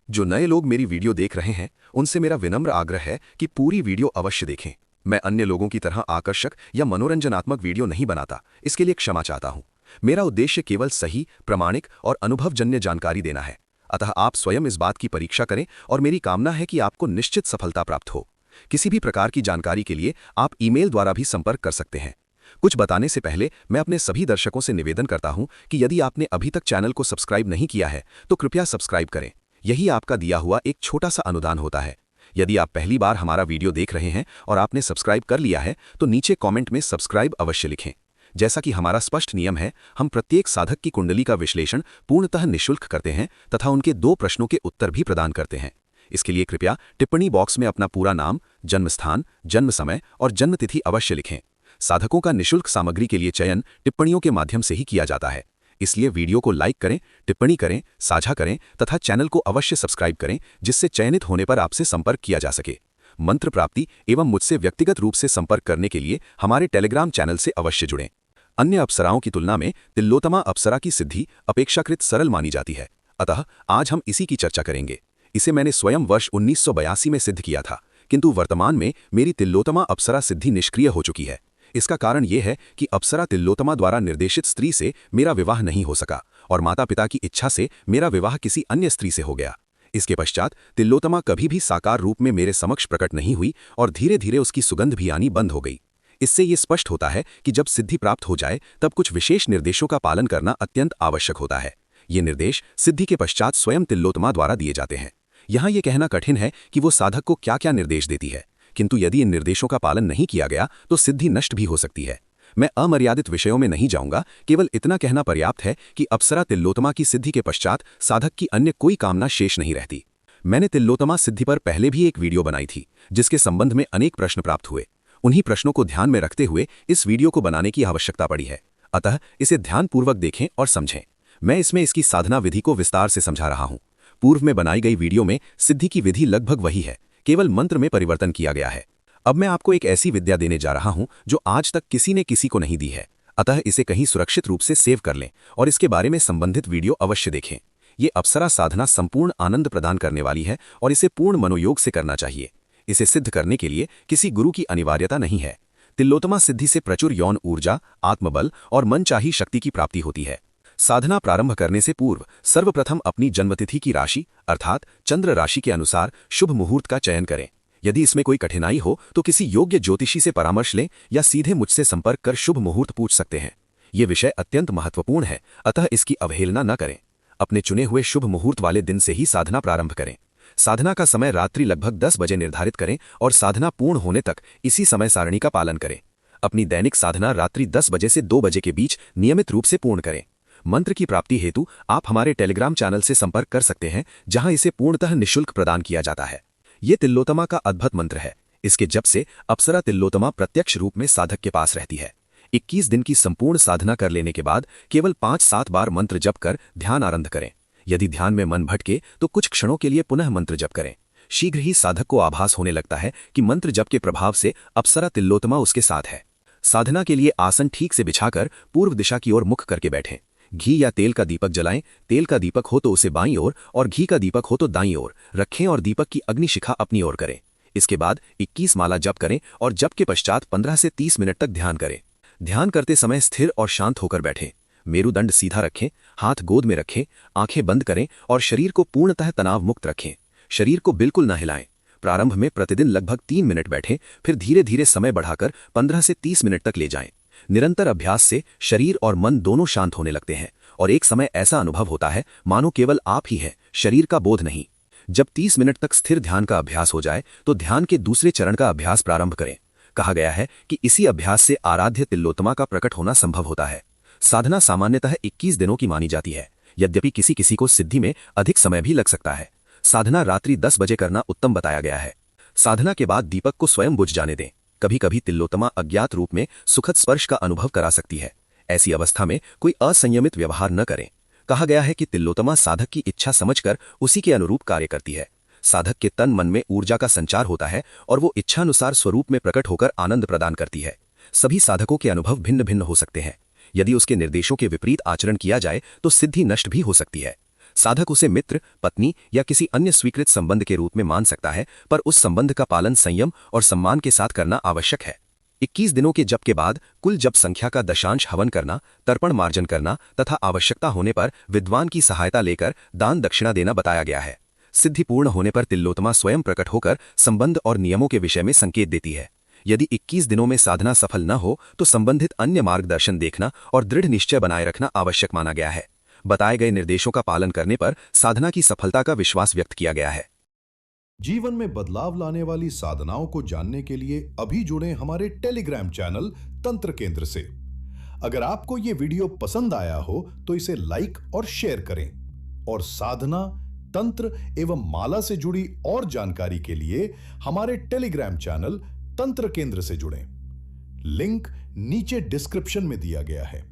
जो नए लोग मेरी वीडियो देख रहे हैं उनसे मेरा विनम्र आग्रह है कि पूरी वीडियो अवश्य देखें। मैं अन्य लोगों की तरह आकर्षक या मनोरंजनात्मक वीडियो नहीं बनाता, इसके लिए क्षमा चाहता हूं। मेरा उद्देश्य केवल सही, प्रामाणिक और अनुभवजन्य जानकारी देना है। अतः आप स्वयं इस बात की परीक्षा करें और मेरी कामना है कि आपको निश्चित सफलता प्राप्त हो। किसी भी प्रकार की जानकारी के लिए आप ईमेल द्वारा भी संपर्क कर सकते हैं। कुछ बताने से पहले मैं अपने सभी दर्शकों से निवेदन करता हूं कि यदि आपने अभी तक चैनल को सब्सक्राइब नहीं किया है तो कृपया सब्सक्राइब करें। यही आपका दिया हुआ एक छोटा सा अनुदान होता है। यदि आप पहली बार हमारा वीडियो देख रहे हैं और आपने सब्सक्राइब कर लिया है तो नीचे कमेंट में सब्सक्राइब अवश्य लिखें। जैसा कि हमारा स्पष्ट नियम है, हम प्रत्येक साधक की कुंडली का विश्लेषण पूर्णतः निःशुल्क करते हैं तथा उनके 2 प्रश्नों के उत्तर भी प्रदान करते हैं। इसके लिए कृपया टिप्पणी बॉक्स में अपना पूरा नाम, जन्म स्थान, जन्म समय और जन्म तिथि अवश्य लिखें। साधकों का निःशुल्क सामग्री के लिए चयन टिप्पणियों के माध्यम से ही किया जाता है। इसलिए वीडियो को लाइक करें, टिप्पणी करें, साझा करें तथा चैनल को अवश्य सब्सक्राइब करें, जिससे चयनित होने पर आपसे संपर्क किया जा सके। मंत्र प्राप्ति एवं मुझसे व्यक्तिगत रूप से संपर्क करने के लिए हमारे टेलीग्राम चैनल से अवश्य जुड़ें। अन्य अप्सराओं की तुलना में तिलोत्तमा अप्सरा की सिद्धि अपेक्षाकृत सरल मानी जाती है, अतः आज हम इसी की चर्चा करेंगे। इसे मैंने स्वयं वर्ष 1982 में सिद्ध किया था, किंतु वर्तमान में मेरी तिलोत्तमा अप्सरा सिद्धि निष्क्रिय हो चुकी है। इसका कारण यह है कि अप्सरा तिलोत्तमा द्वारा निर्देशित स्त्री से मेरा विवाह नहीं हो सका और माता पिता की इच्छा से मेरा विवाह किसी अन्य स्त्री से हो गया। इसके पश्चात तिलोत्तमा कभी भी साकार रूप में मेरे समक्ष प्रकट नहीं हुई और धीरे धीरे उसकी सुगंध भी आनी बंद हो गई। इससे ये स्पष्ट होता है कि जब सिद्धि प्राप्त हो जाए तब कुछ विशेष निर्देशों का पालन करना अत्यंत आवश्यक होता है। ये निर्देश सिद्धि के पश्चात स्वयं तिलोत्तमा द्वारा दिए जाते हैं। यहाँ ये कहना कठिन है कि वो साधक को क्या क्या निर्देश देती है, किंतु यदि इन निर्देशों का पालन नहीं किया गया तो सिद्धि नष्ट भी हो सकती है। मैं अमर्यादित विषयों में नहीं जाऊंगा, केवल इतना कहना पर्याप्त है कि अप्सरा तिलोत्तमा की सिद्धि के पश्चात साधक की अन्य कोई कामना शेष नहीं रहती। मैंने तिलोत्तमा सिद्धि पर पहले भी एक वीडियो बनाई थी, जिसके संबंध में अनेक प्रश्न प्राप्त हुए। उन्हीं प्रश्नों को ध्यान में रखते हुए इस वीडियो को बनाने की आवश्यकता पड़ी है, अतः इसे ध्यानपूर्वक देखें और समझें। मैं इसमें इसकी साधना विधि को विस्तार से समझा रहा हूँ। पूर्व में बनाई गई वीडियो में सिद्धि की विधि लगभग वही है, केवल मंत्र में परिवर्तन किया गया है। अब मैं आपको एक ऐसी विद्या देने जा रहा हूं जो आज तक किसी ने किसी को नहीं दी है, अतः इसे कहीं सुरक्षित रूप से सेव कर लें और इसके बारे में संबंधित वीडियो अवश्य देखें। ये अप्सरा साधना संपूर्ण आनंद प्रदान करने वाली है और इसे पूर्ण मनोयोग से करना चाहिए। इसे सिद्ध करने के लिए किसी गुरु की अनिवार्यता नहीं है। तिलोत्तमा सिद्धि से प्रचुर यौन ऊर्जा, आत्मबल और मनचाही शक्ति की प्राप्ति होती है। साधना प्रारंभ करने से पूर्व सर्वप्रथम अपनी जन्मतिथि की राशि अर्थात चंद्र राशि के अनुसार शुभ मुहूर्त का चयन करें। यदि इसमें कोई कठिनाई हो तो किसी योग्य ज्योतिषी से परामर्श लें या सीधे मुझसे संपर्क कर शुभ मुहूर्त पूछ सकते हैं। ये विषय अत्यंत महत्वपूर्ण है, अतः इसकी अवहेलना न करें। अपने चुने हुए शुभ मुहूर्त वाले दिन से ही साधना प्रारंभ करें। साधना का समय रात्रि लगभग 10 बजे निर्धारित करें और साधना पूर्ण होने तक इसी समय सारणी का पालन करें। अपनी दैनिक साधना रात्रि 10 बजे से 2 बजे के बीच नियमित रूप से पूर्ण करें। मंत्र की प्राप्ति हेतु आप हमारे टेलीग्राम चैनल से संपर्क कर सकते हैं, जहां इसे पूर्णतः निःशुल्क प्रदान किया जाता है। ये तिलोत्तमा का अद्भुत मंत्र है। इसके जप से अप्सरा तिलोत्तमा प्रत्यक्ष रूप में साधक के पास रहती है। 21 दिन की संपूर्ण साधना कर लेने के बाद केवल 5-7 बार मंत्र जप कर ध्यान आरंभ करें। यदि ध्यान में मन भटके तो कुछ क्षणों के लिए पुनः मंत्र जप करें। शीघ्र ही साधक को आभास होने लगता है कि मंत्र जप के प्रभाव से अप्सरा तिलोत्तमा उसके साथ है। साधना के लिए आसन ठीक से बिछाकर पूर्व दिशा की ओर मुख करके बैठें। घी या तेल का दीपक जलाएं। तेल का दीपक हो तो उसे बाईं ओर और घी का दीपक हो तो दाईं ओर रखें और दीपक की अग्निशिखा अपनी ओर करें। इसके बाद 21 माला जप करें और जप के पश्चात 15 से 30 मिनट तक ध्यान करें। ध्यान करते समय स्थिर और शांत होकर बैठें। मेरुदंड सीधा रखें, हाथ गोद में रखें, आंखें बंद करें और शरीर को पूर्णतः तनाव मुक्त रखें। शरीर को बिल्कुल न हिलाएं। प्रारंभ में प्रतिदिन लगभग 3 मिनट बैठें, फिर धीरे धीरे समय बढ़ाकर 15 से 30 मिनट तक ले जाएं। निरंतर अभ्यास से शरीर और मन दोनों शांत होने लगते हैं और एक समय ऐसा अनुभव होता है मानो केवल आप ही हैं, शरीर का बोध नहीं। जब 30 मिनट तक स्थिर ध्यान का अभ्यास हो जाए तो ध्यान के दूसरे चरण का अभ्यास प्रारंभ करें। कहा गया है कि इसी अभ्यास से आराध्य तिलोत्तमा का प्रकट होना संभव होता है। साधना सामान्यतः 21 दिनों की मानी जाती है, यद्यपि किसी किसी को सिद्धि में अधिक समय भी लग सकता है। साधना रात्रि 10 बजे करना उत्तम बताया गया है। साधना के बाद दीपक को स्वयं बुझ जाने दें। कभी कभी तिलोत्तमा अज्ञात रूप में सुखद स्पर्श का अनुभव करा सकती है। ऐसी अवस्था में कोई असंयमित व्यवहार न करें। कहा गया है कि तिलोत्तमा साधक की इच्छा समझकर उसी के अनुरूप कार्य करती है। साधक के तन मन में ऊर्जा का संचार होता है और वो इच्छानुसार स्वरूप में प्रकट होकर आनंद प्रदान करती है। सभी साधकों के अनुभव भिन्न भिन्न हो सकते हैं। यदि उसके निर्देशों के विपरीत आचरण किया जाए तो सिद्धि नष्ट भी हो सकती है। साधक उसे मित्र, पत्नी या किसी अन्य स्वीकृत संबंध के रूप में मान सकता है, पर उस संबंध का पालन संयम और सम्मान के साथ करना आवश्यक है। 21 दिनों के जप के बाद कुल जप संख्या का दशांश हवन करना, तर्पण मार्जन करना तथा आवश्यकता होने पर विद्वान की सहायता लेकर दान दक्षिणा देना बताया गया है। सिद्धि पूर्ण होने पर तिलोत्तमा स्वयं प्रकट होकर संबंध और नियमों के विषय में संकेत देती है। यदि 21 दिनों में साधना सफल न हो तो संबंधित अन्य मार्गदर्शन देखना और दृढ़ निश्चय बनाए रखना आवश्यक माना गया है। बताए गए निर्देशों का पालन करने पर साधना की सफलता का विश्वास व्यक्त किया गया है। जीवन में बदलाव लाने वाली साधनाओं को जानने के लिए अभी जुड़ें हमारे टेलीग्राम चैनल तंत्र केंद्र से। अगर आपको ये वीडियो पसंद आया हो तो इसे लाइक और शेयर करें और साधना, तंत्र एवं माला से जुड़ी और जानकारी के लिए हमारे टेलीग्राम चैनल तंत्र केंद्र से जुड़ें। लिंक नीचे डिस्क्रिप्शन में दिया गया है।